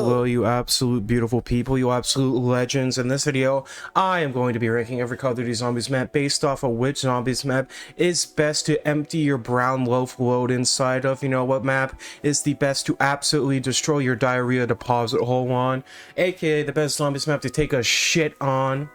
Hello, you absolute beautiful people, you absolute legends. In this video, I am going to be ranking every Call of Duty Zombies map based off of which Zombies map is best to empty your brown loaf load inside of. You know what map is the best to absolutely destroy your diarrhea deposit hole on, aka the best Zombies map to take a shit on.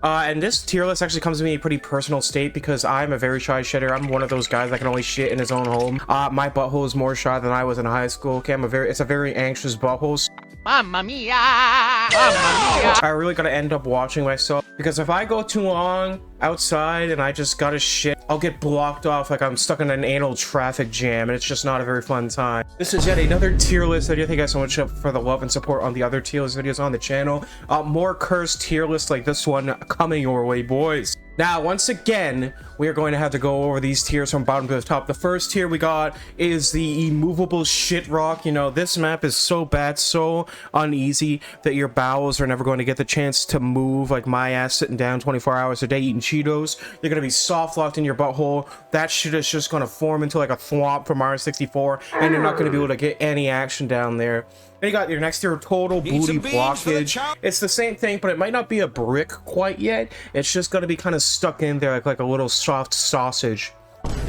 And this tier list actually comes to me in a pretty personal state because I'm a very shy shitter. I'm one of those guys that can only shit in his own home. My butthole is more shy than I was in high school. Okay, it's a very anxious butthole. Mamma mia! Mamma mia! I really gotta end up watching myself because if I go too long outside and I just gotta shit, I'll get blocked off like I'm stuck in an anal traffic jam, and it's just not a very fun time. This is yet another tier list video. Thank you guys so much for the love and support on the other tier list videos on the channel. More cursed tier lists like this one coming your way, boys. Now, once again, we are going to have to go over these tiers from bottom to the top. The first tier we got is the immovable shit rock. You know, this map is so bad, so uneasy that your bowels are never going to get the chance to move, like my ass sitting down 24 hours a day eating Cheetos. You're going to be soft locked in your butthole. That shit is just going to form into like a thwomp from R64, and you're not going to be able to get any action down there. Then you got your next tier, total booty blockage. It's the same thing, but it might not be a brick quite yet. It's just going to be kind of stuck in there like a little soft sausage.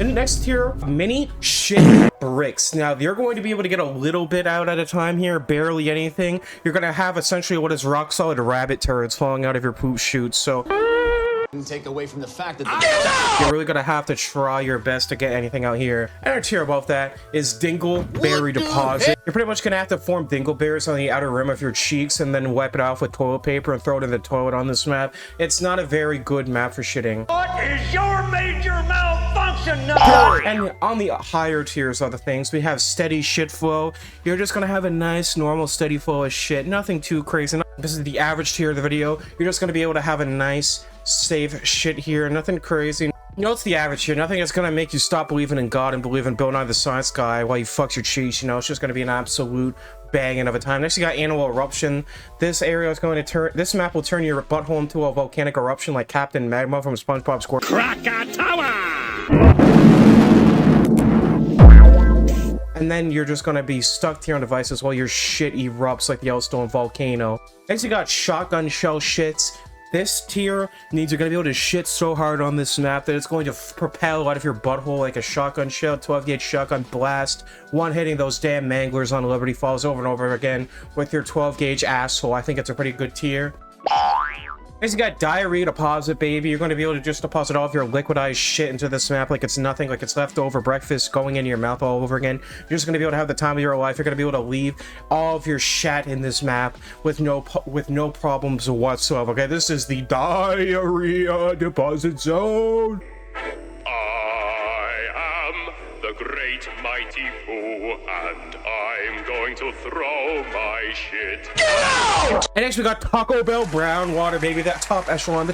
In the next tier, mini shit bricks. Now, you're going to be able to get a little bit out at a time here, barely anything. You're going to have essentially what is rock solid rabbit turds falling out of your poop chutes, so take away from the fact that you're really gonna have to try your best to get anything out here. And our tier above that is dingleberry deposit. You're pretty much gonna have to form dingleberries on the outer rim of your cheeks and then wipe it off with toilet paper and throw it in the toilet on this map. It's not a very good map for shitting. What is your major malfunction number? And on the higher tiers of the things, we have steady shit flow. You're just gonna have a nice, normal, steady flow of shit. Nothing too crazy. This is the average tier of the video. You're just gonna be able to have a nice, safe shit here. Nothing crazy. You know, it's the average here. Nothing that's gonna make you stop believing in God and believe in Bill Nye the Science Guy while you fuck your cheeks. You know, it's just gonna be an absolute banging of a time. Next, you got Annual Eruption. This area is going to turn. This map will turn your butthole into a volcanic eruption like Captain Magma from SpongeBob SquarePants. Krakatoa! And then you're just gonna be stuck here on devices while your shit erupts like the Yellowstone volcano. Next, you got shotgun shell shits. This tier means you're gonna be able to shit so hard on this map that it's going to propel out of your butthole like a shotgun shell, 12 gauge shotgun blast, one hitting those damn manglers on Liberty Falls over and over again with your 12 gauge asshole. I think it's a pretty good tier. Next, you got diarrhea deposit, baby. You're going to be able to just deposit all of your liquidized shit into this map like it's nothing, like it's leftover breakfast going into your mouth all over again. You're just going to be able to have the time of your life. You're going to be able to leave all of your shat in this map with no problems whatsoever. Okay, this is the diarrhea deposit zone. I am the great mighty Pooh, and I'm going to throw my shit. And next we got Taco Bell brown water, baby. That top echelon, the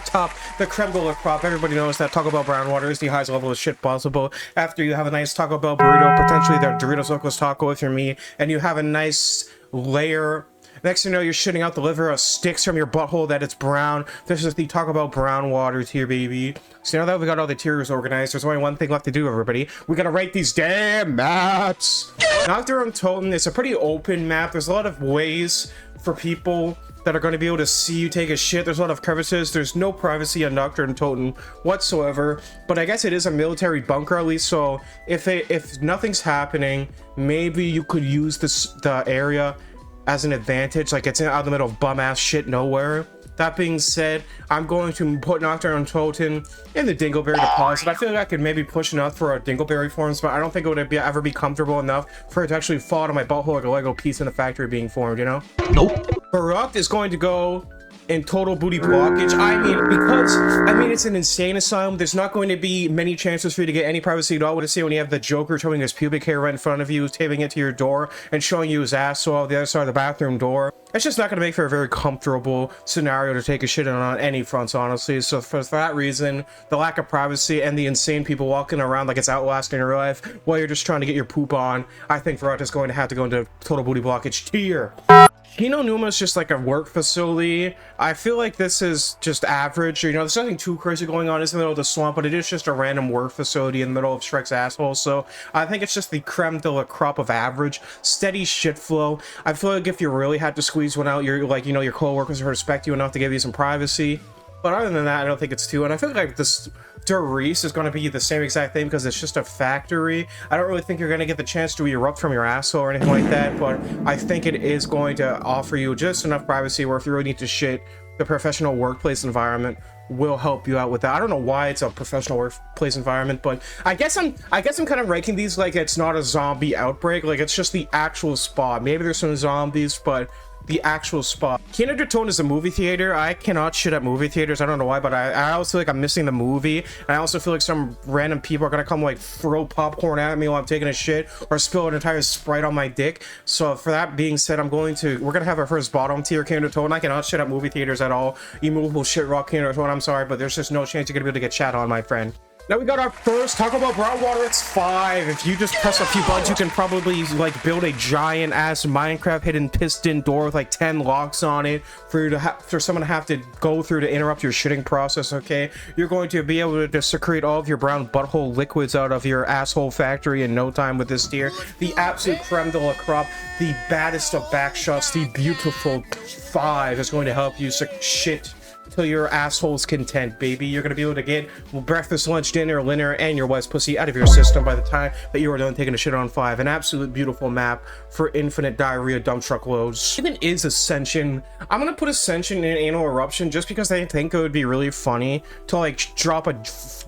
creme de la crop. Everybody knows that Taco Bell brown water is the highest level of shit possible. After you have a nice Taco Bell burrito, potentially their Doritos Locos Taco if you're me, and you have a nice layer. Next thing you know, you're shitting out the liver of sticks from your butthole that it's brown. This is the Taco Bell brown water tier, baby. So now that we got all the tiers organized, there's only one thing left to do, everybody. We gotta rate these damn maps. Nocturne Totem is a pretty open map. There's a lot of ways for people that are going to be able to see you take a shit. There's a lot of crevices. There's no privacy on Nocturne Totem whatsoever. But I guess it is a military bunker at least. So if nothing's happening, maybe you could use the area as an advantage, like it's out in the middle of bum-ass shit nowhere. That being said, I'm going to put Nocturne Totem in the Dingleberry deposit. I feel like I could maybe push enough for a Dingleberry forms, but I don't think it would ever be comfortable enough for it to actually fall out of my butthole like a Lego piece in the factory being formed, you know? Nope. Verruckt is going to go in total booty blockage. I mean, it's an insane asylum. There's not going to be many chances for you to get any privacy at all. What to see when you have the Joker showing his pubic hair right in front of you, taping it to your door, and showing you his asshole on the other side of the bathroom door. It's just not going to make for a very comfortable scenario to take a shit on any fronts, honestly. So for that reason, the lack of privacy and the insane people walking around like it's Outlast in real life while you're just trying to get your poop on, I think Verruckt is going to have to go into total booty blockage tier. Kino Numa is just like a work facility. I feel like this is just average. You know, there's nothing too crazy going on. It's in the middle of the swamp, but it is just a random work facility in the middle of Shrek's asshole. So I think it's just the creme de la crop of average. Steady shit flow. I feel like if you really had to squeeze one out, you're like, you know, your co-workers would respect you enough to give you some privacy. But other than that, I don't think it's too. And I feel like this Reese is going to be the same exact thing because it's just a factory. I don't really think you're going to get the chance to erupt from your asshole or anything like that, but I think it is going to offer you just enough privacy where if you really need to shit, the professional workplace environment will help you out with that. I don't know why it's a professional workplace environment, but I guess I'm kind of ranking these like it's not a zombie outbreak, like it's just the actual spot. Maybe there's some zombies, but the actual spot. Kino Nuketown is a movie theater. I cannot shit at movie theaters. I don't know why, but I also feel like I'm missing the movie. And I also feel like some random people are gonna come like throw popcorn at me while I'm taking a shit or spill an entire Sprite on my dick. So for that being said, we're gonna have our first bottom tier Kino Nuketown. I cannot shit at movie theaters at all. Immovable shit rock Kino Nuketown. I'm sorry, but there's just no chance you're gonna be able to get chat on, my friend. Now we got our first Taco Bell Brown Water. It's 5. If you just press a few buttons, you can probably like build a giant ass Minecraft hidden piston door with like 10 locks on it for someone to have to go through to interrupt your shitting process. Okay, you're going to be able to secrete all of your brown butthole liquids out of your asshole factory in no time with this tier. The absolute creme de la crop, the baddest of backshots, the beautiful 5 is going to help you shit till your asshole's content, baby. You're gonna be able to get breakfast, lunch, dinner, and your wife's pussy out of your system by the time that you are done taking a shit on 5. An absolute beautiful map for infinite diarrhea dump truck loads. Even is Ascension. I'm gonna put Ascension in Anal Eruption just because I think it would be really funny to like drop a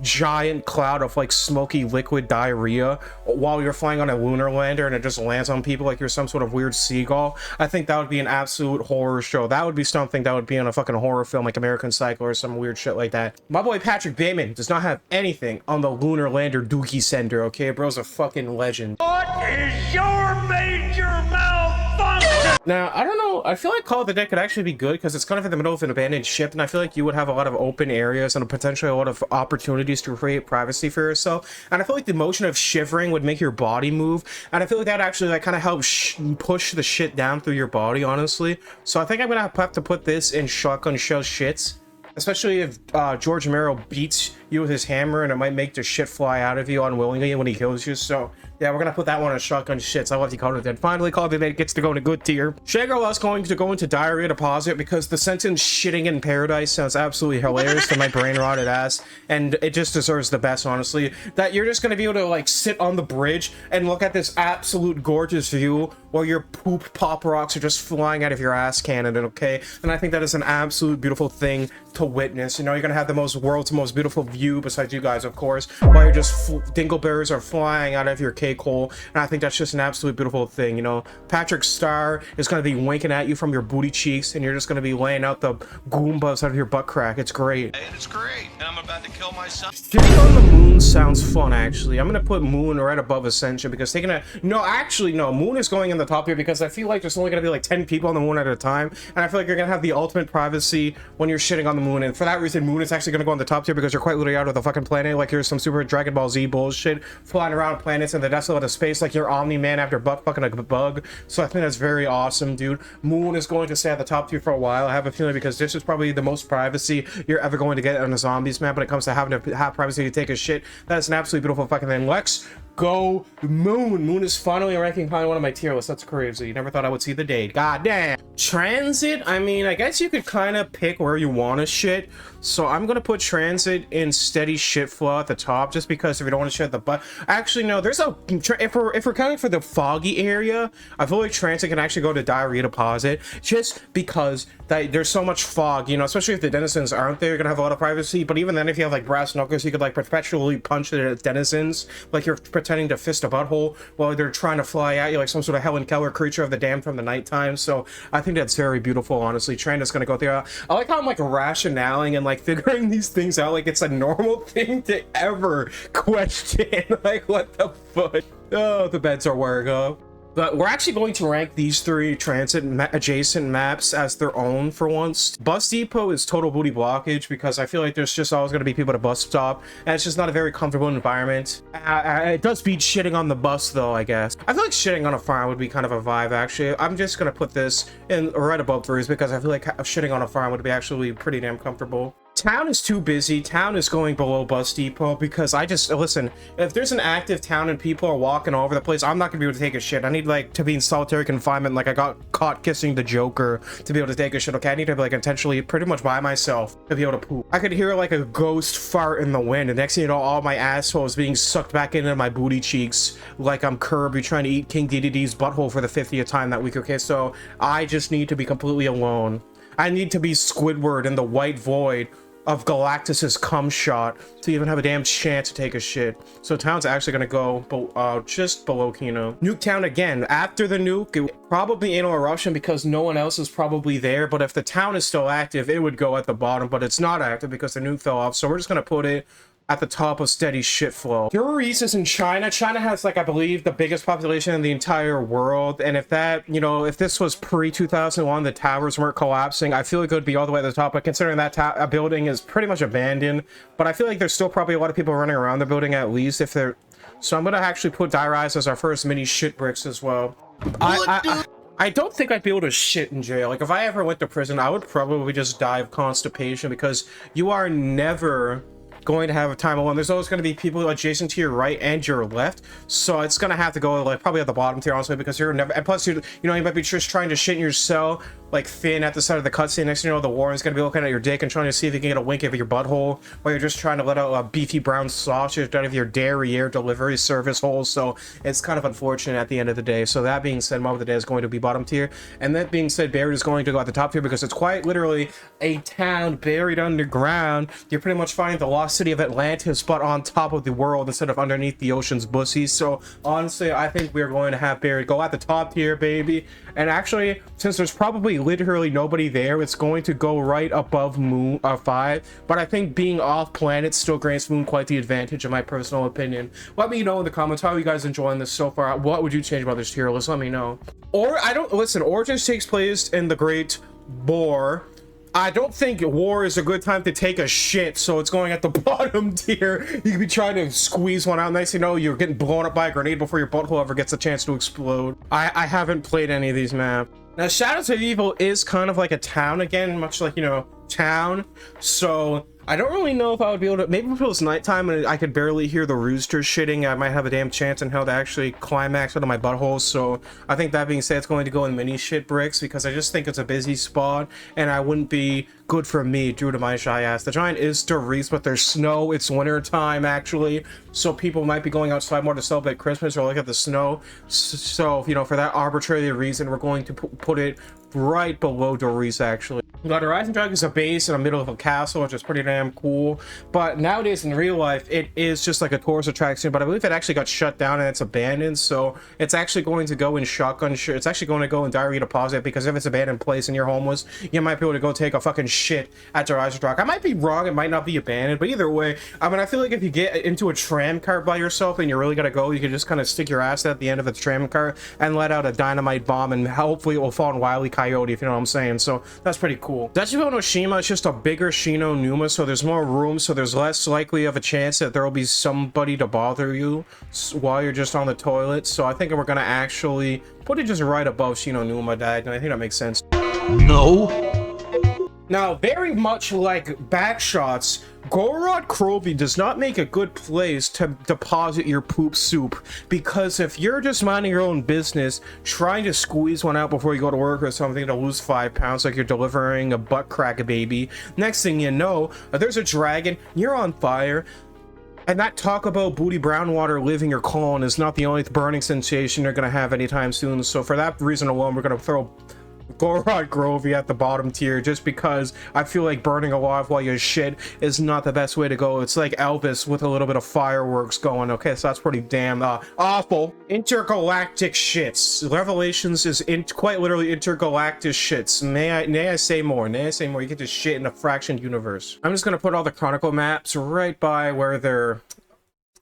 giant cloud of like smoky liquid diarrhea while you're flying on a lunar lander and it just lands on people like you're some sort of weird seagull. I think that would be an absolute horror show. That would be something that would be in a fucking horror film like American Psycho or some weird shit like that. My boy Patrick Bateman does not have anything on the lunar lander dookie sender, okay? Bro's a fucking legend. What is your major malfunction? Now, I don't know. I feel like Call of the Dead could actually be good because it's kind of in the middle of an abandoned ship, and I feel like you would have a lot of open areas and potentially a lot of opportunities to create privacy for yourself. And I feel like the motion of shivering would make your body move, and I feel like that actually like kind of helps push the shit down through your body, honestly. So I think I'm gonna have to put this in Shotgun Shell Shits. Especially if George Romero beats you with his hammer and it might make the shit fly out of you unwillingly when he kills you. So yeah, we're gonna put that one on Shotgun Shits. I love the Call of the Dead. Finally, Call of the Dead gets to go in a good tier. Shagirl is going to go into Diarrhea Deposit because the sentence shitting in paradise sounds absolutely hilarious to my brain rotted ass, and it just deserves the best, honestly. That you're just gonna be able to like sit on the bridge and look at this absolute gorgeous view while your poop pop rocks are just flying out of your ass cannon, okay? And I think that is an absolute beautiful thing to witness. You know, you're gonna have the world's most beautiful view besides you guys, of course, while you're just dingleberries are flying out of your cake hole, and I think that's just an absolute beautiful thing. You know, Patrick Star is gonna be winking at you from your booty cheeks, and you're just gonna be laying out the Goombas out of your butt crack. It's great. And it's great. And I'm about to kill myself. Shitting on the moon sounds fun, actually. I'm gonna put Moon right above Ascension because no, Moon is going in the top here because I feel like there's only gonna be like 10 people on the moon at a time, and I feel like you're gonna have the ultimate privacy when you're shitting on the moon, and for that reason, Moon is actually gonna go on the top tier because you're quite literally out of the fucking planet, like you're some super Dragon Ball Z bullshit, flying around planets in the desolate of space like you're Omni-Man after butt fucking a bug. So I think that's very awesome, dude. Moon is going to stay at the top tier for a while, I have a feeling, because this is probably the most privacy you're ever going to get on a zombies map when it comes to having to have privacy to take a shit. That is an absolutely beautiful fucking thing. Let's go Moon. Moon is finally ranking high on one of my tier lists. That's crazy. Never thought I would see the day. God damn. Transit, I mean, I guess you could kind of pick where you want to shit. So I'm gonna put Transit in steady shit flow at the top, just because if you don't want to shit the butt. Actually, no, there's a if we're counting for the foggy area, I feel like Transit can actually go to Diarrhea Deposit, just because there's so much fog, you know, especially if the denizens aren't there, you're gonna have a lot of privacy. But even then, if you have like brass knuckles, you could like perpetually punch the denizens like you're pretending to fist a butthole while they're trying to fly at you like some sort of Helen Keller creature of the damned from the nighttime. So I think that's very beautiful, honestly. Tranit's gonna go there. I like how I'm like rationaling and like figuring these things out like it's a normal thing to ever question. Like, what the fuck? Oh, the beds are wearing up. But we're actually going to rank these three transit adjacent maps as their own for once. Bus depot is total booty blockage because I feel like there's just always going to be people at a bus stop, and it's just not a very comfortable environment. It does beat shitting on the bus though, I guess. I feel like shitting on a farm would be kind of a vibe actually. I'm just going to put this in right above threes because I feel like shitting on a farm would be actually pretty damn comfortable. Town is too busy. Town is going below bus depot because listen, if there's an active town and people are walking all over the place, I'm not gonna be able to take a shit. I need like to be in solitary confinement like I got caught kissing the Joker to be able to take a shit. Okay, I need to be like intentionally pretty much by myself to be able to poop. I could hear like a ghost fart in the wind, and next thing you know, all my asshole is being sucked back into my booty cheeks like I'm Kirby trying to eat King DDD's butthole for the 50th time that week. Okay, so I just need to be completely alone. I need to be Squidward in the white void of Galactus's cum shot to even have a damn chance to take a shit. So town's actually gonna go just below Kino. Nuketown again. After the nuke, it would probably anal eruption because no one else is probably there. But if the town is still active, it would go at the bottom. But it's not active because the nuke fell off. So we're just gonna put it at the top of steady shit flow. Eurus is in China. China has, like, I believe the biggest population in the entire world. And if that, you know, if this was pre-2001, the towers weren't collapsing, I feel like it would be all the way at the top. But considering that building is pretty much abandoned, but I feel like there's still probably a lot of people running around the building at least if they're... So I'm gonna actually put Die Rise as our first mini shit bricks as well. I don't think I'd be able to shit in jail. Like, if I ever went to prison, I would probably just die of constipation because you are never going to have a time alone. There's always going to be people adjacent to your right and your left, so it's going to have to go like probably at the bottom tier honestly, because you're never, and plus you know, you might be just trying to shit in your cell like Finn at the side of the cutscene. Next thing you know, the Warren's going to be looking at your dick and trying to see if you can get a wink of your butthole, while you're just trying to let out a beefy brown sausage out of your derriere delivery service hole. So it's kind of unfortunate at the end of the day. So that being said, Mob of the Day is going to be bottom tier, and that being said, Buried is going to go at the top tier because it's quite literally a town buried underground. You're pretty much finding the lost city of Atlantis, but on top of the world instead of underneath the ocean's bussies. So honestly, I think we're going to have Buried go at the top tier, baby. And actually, since there's probably literally nobody there, it's going to go right above Moon 5. But I think being off planet still grants Moon quite the advantage, in my personal opinion. Let me know in the comments how you guys enjoying this so far. What would you change about this tier list? Let me know. Or Origins takes place in the Great War. I don't think war is a good time to take a shit, so it's going at the bottom tier. You could be trying to squeeze one out. Nice to know you're getting blown up by a grenade before your butthole ever gets a chance to explode. I haven't played any of these maps. Now, Shadows of Evil is kind of like a town again, much like, you know, town. So I don't really know if I would be able to, maybe if it was nighttime and I could barely hear the rooster shitting, I might have a damn chance in hell to actually climax out of my butthole. So I think that being said, it's going to go in mini shit bricks because I just think it's a busy spot and I wouldn't be good for me due to my shy ass. The giant is Doris, but there's snow. It's winter time actually, so people might be going outside more to celebrate Christmas or look at the snow. So, you know, for that arbitrary reason, we're going to put it right below Doris actually. We got a Rising Dragon is a base in the middle of a castle, which is pretty damn cool. But nowadays in real life, it is just like a tourist attraction. But I believe it actually got shut down and it's abandoned. So it's actually going to go in shotgun. It's actually going to go in diarrhea deposit because if it's abandoned place and you're homeless, you might be able to go take a fucking shit at the Rising Dragon. I might be wrong. It might not be abandoned. But either way, I mean, I feel like if you get into a tram cart by yourself and you're really gonna go, you can just kind of stick your ass at the end of the tram cart and let out a dynamite bomb, and hopefully it will fall on Wile E. Coyote, if you know what I'm saying. So that's pretty cool. Dachibo no Shima is just a bigger Shino Numa, so there's more room, so there's less likely of a chance that there will be somebody to bother you while you're just on the toilet. So I think we're gonna actually put it just right above Shino Numa, Dad, and I think that makes sense. No. Now, very much like backshots, Gorod Krovi does not make a good place to deposit your poop soup, because if you're just minding your own business, trying to squeeze one out before you go to work or something to lose 5 pounds like you're delivering a butt crack baby, next thing you know, there's a dragon, you're on fire, and that talk about booty brown water leaving your colon is not the only burning sensation you're gonna have anytime soon. So for that reason alone, we're gonna throw Gorod Grovey at the bottom tier, just because I feel like burning alive while you shit is not the best way to go. It's like Elvis with a little bit of fireworks going. Okay, so that's pretty damn awful. Intergalactic shits. Revelations is quite literally intergalactic shits. May I say more? May I say more? You get to shit in a fractioned universe. I'm just gonna put all the Chronicle maps right by where they're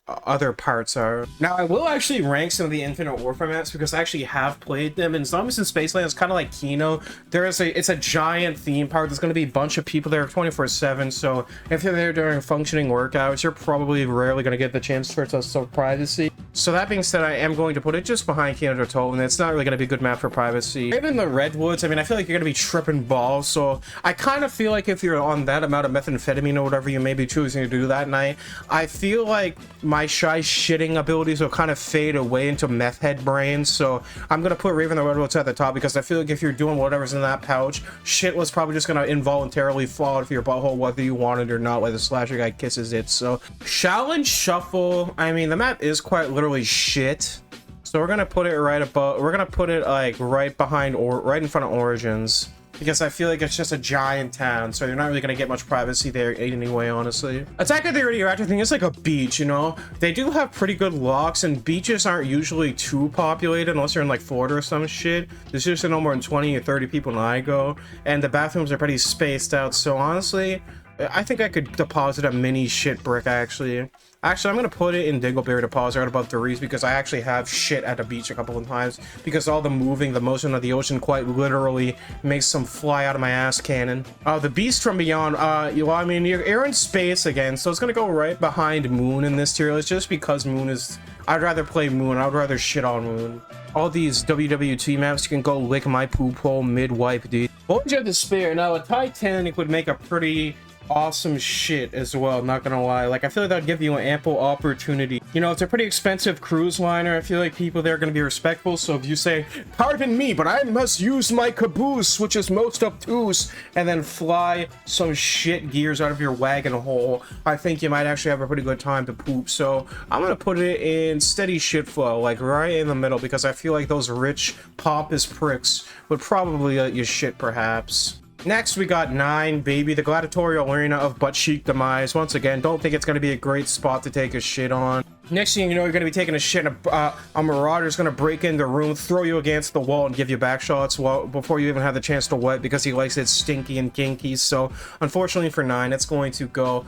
other parts are. Now, I will actually rank some of the Infinite Warfare maps because I actually have played them. And Zombies in Spaceland is kind of like Kino. It's a giant theme park. There's going to be a bunch of people there 24/7. So if you're there during functioning workouts, you're probably rarely going to get the chance for some privacy. So that being said, I am going to put it just behind Kino and it's not really going to be a good map for privacy. Even the Redwoods, I mean, I feel like you're going to be tripping balls. So I kind of feel like if you're on that amount of methamphetamine or whatever you may be choosing to do that night, I feel like my shy shitting abilities will kind of fade away into meth head brains. So I'm going to put Raven the Redwoods at the top because I feel like if you're doing whatever's in that pouch, shit was probably just going to involuntarily fall out of your butthole whether you want it or not, whether the slasher guy kisses it. So Shaolin Shuffle, I mean, the map is quite literally shit. So we're gonna put it right above, we're gonna put it like right behind or right in front of Origins because I feel like it's just a giant town, so you're not really gonna get much privacy there anyway, honestly. Attack of the Radioactive thing is like a beach, you know? They do have pretty good locks, and beaches aren't usually too populated unless you're in like Florida or some shit. There's usually no more than 20 or 30 people when I go, and the bathrooms are pretty spaced out, so honestly, I think I could deposit a mini shit brick, actually. Actually, I'm going to put it in Dingleberry Deposit right above the reefs because I actually have shit at the beach a couple of times because all the moving, the motion of the ocean quite literally makes them fly out of my ass cannon. The Beast from Beyond, well, I mean, you're in space again, so it's going to go right behind Moon in this tier list just because Moon is... I'd rather play Moon. I'd rather shit on Moon. All these WWT maps, you can go lick my poop hole mid-wipe, dude. Voyage of Despair. Now, a Titanic would make a pretty... awesome shit as well, not gonna lie. Like, I feel like that would give you an ample opportunity. You know, it's a pretty expensive cruise liner. I feel like people there are gonna be respectful, so if you say, pardon me, but I must use my caboose, which is most obtuse, and then fly some shit gears out of your wagon hole, I think you might actually have a pretty good time to poop. So I'm gonna put it in steady shit flow, like right in the middle, because I feel like those rich pompous pricks would probably let you shit perhaps. Next, we got 9, Baby, the gladiatorial arena of butt cheek demise. Once again, don't think it's going to be a great spot to take a shit on. Next thing you know, you're going to be taking a shit, and a marauder's going to break in the room, throw you against the wall, and give you back shots before you even have the chance to wet because he likes it stinky and kinky. So, unfortunately for 9, it's going to go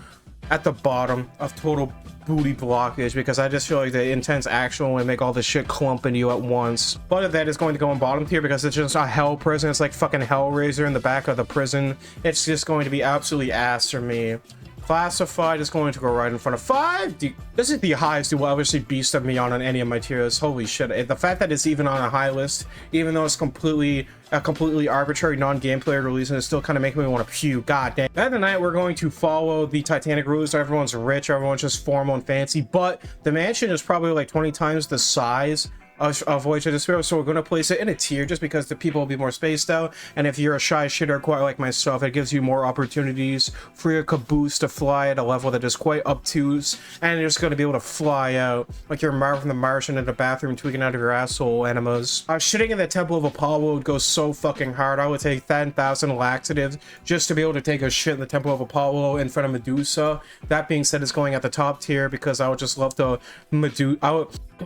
at the bottom of total booty blockage because I just feel like the intense action will make all this shit clump into you at once. But of that is going to go in bottom tier because it's just a hell prison. It's like fucking Hellraiser in the back of the prison. It's just going to be absolutely ass for me. Classified is going to go right in front of 5. This is the highest you will ever see Beast of me on any of my tiers. Holy shit. The fact that it's even on a high list, even though it's a completely arbitrary non-gameplay release, and it's still kind of making me want to puke. God damn. At the night, we're going to follow the Titanic rules. Everyone's rich, everyone's just formal and fancy, but the mansion is probably like 20 times the size of Voyage of Despair, so we're going to place it in a tier just because the people will be more spaced out, and if you're a shy shitter quite like myself, it gives you more opportunities for your caboose to fly at a level that is quite obtuse, and you're just going to be able to fly out like you're Marvin the Martian in the bathroom tweaking out of your asshole enemas. Shitting in the Temple of Apollo would go so fucking hard. I would take 10,000 laxatives just to be able to take a shit in the Temple of Apollo in front of Medusa. That being said, it's going at the top tier because I would just love to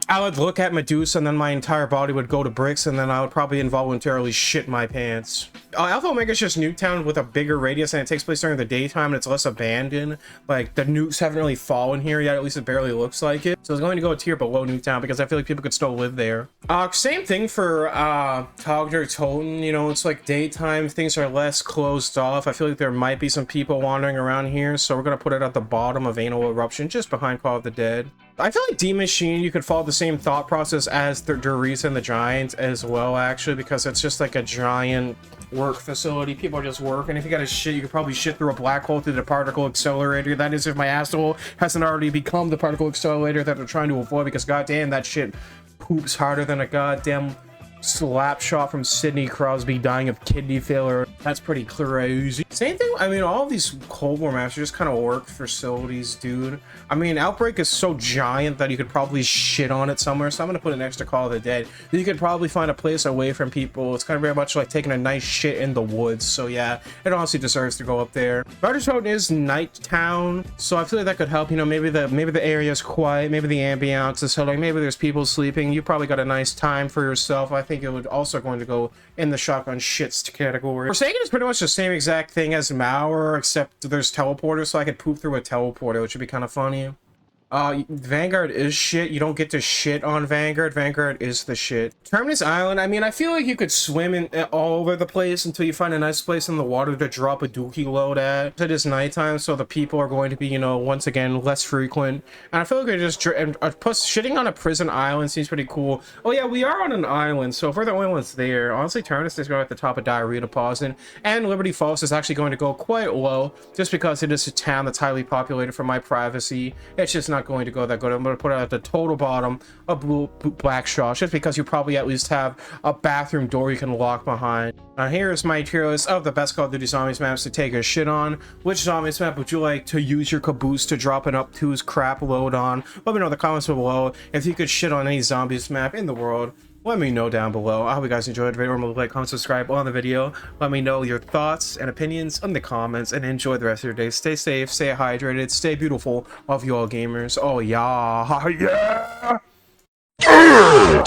I would look at Medusa and then my entire body would go to bricks, and then I would probably involuntarily shit my pants. Alpha Omega is just Nuketown with a bigger radius, and it takes place during the daytime, and it's less abandoned. Like, the nukes haven't really fallen here yet, at least it barely looks like it. So it's going to go a tier below Nuketown because I feel like people could still live there. Same thing for Togder Toten. You know, it's like daytime, things are less closed off. I feel like there might be some people wandering around here, so we're going to put it at the bottom of Anal Eruption, just behind Call of the Dead. I feel like D Machine, you could follow the same thought process as the Doritos and the Giants as well, actually, because it's just like a giant work facility. People are just working. If you got a shit, you could probably shit through a black hole through the particle accelerator. That is, if my asshole hasn't already become the particle accelerator that they're trying to avoid, because goddamn, that shit poops harder than a goddamn slap shot from Sidney Crosby dying of kidney failure. That's pretty crazy. Same thing, I mean, all of these Cold War maps are just kind of work facilities, dude. I mean, Outbreak is so giant that you could probably shit on it somewhere, so I'm gonna put an extra Call of the Dead. You could probably find a place away from people. It's kind of very much like taking a nice shit in the woods, so yeah, it honestly deserves to go up there. Bartertown is Night Town, so I feel like that could help. You know, maybe the area is quiet, maybe the ambiance is like maybe there's people sleeping. You probably got a nice time for yourself. I think it would also going to go in the shotgun shits category. Forsaken is pretty much the same exact thing as Mauer, except there's teleporters, so I could poop through a teleporter, which would be kind of funny. Vanguard is shit. You don't get to shit on Vanguard. Vanguard is the shit. Terminus Island, I mean, I feel like you could swim in all over the place until you find a nice place in the water to drop a dookie load at. It is nighttime, so the people are going to be, you know, once again, less frequent. And I feel like you're just, plus shitting on a prison island seems pretty cool. Oh yeah, we are on an island, so if we're the only ones there, honestly, Terminus is going at the top of Diarrhea Deposit, and Liberty Falls is actually going to go quite low, just because it is a town that's highly populated for my privacy. It's just not going to go that good. I'm going to put it at the total bottom of Black Shaw, just because you probably at least have a bathroom door you can lock behind. Now here's my tier list of the best Call of Duty Zombies maps to take a shit on. Which Zombies map would you like to use your caboose to drop an up to's crap load on? Let me know in the comments below. If you could shit on any Zombies map in the world, let me know down below. I hope you guys enjoyed the video. Remember to like, comment, subscribe on the video. Let me know your thoughts and opinions in the comments, and enjoy the rest of your day. Stay safe, stay hydrated, stay beautiful. Love you all, gamers. Oh yeah, yeah.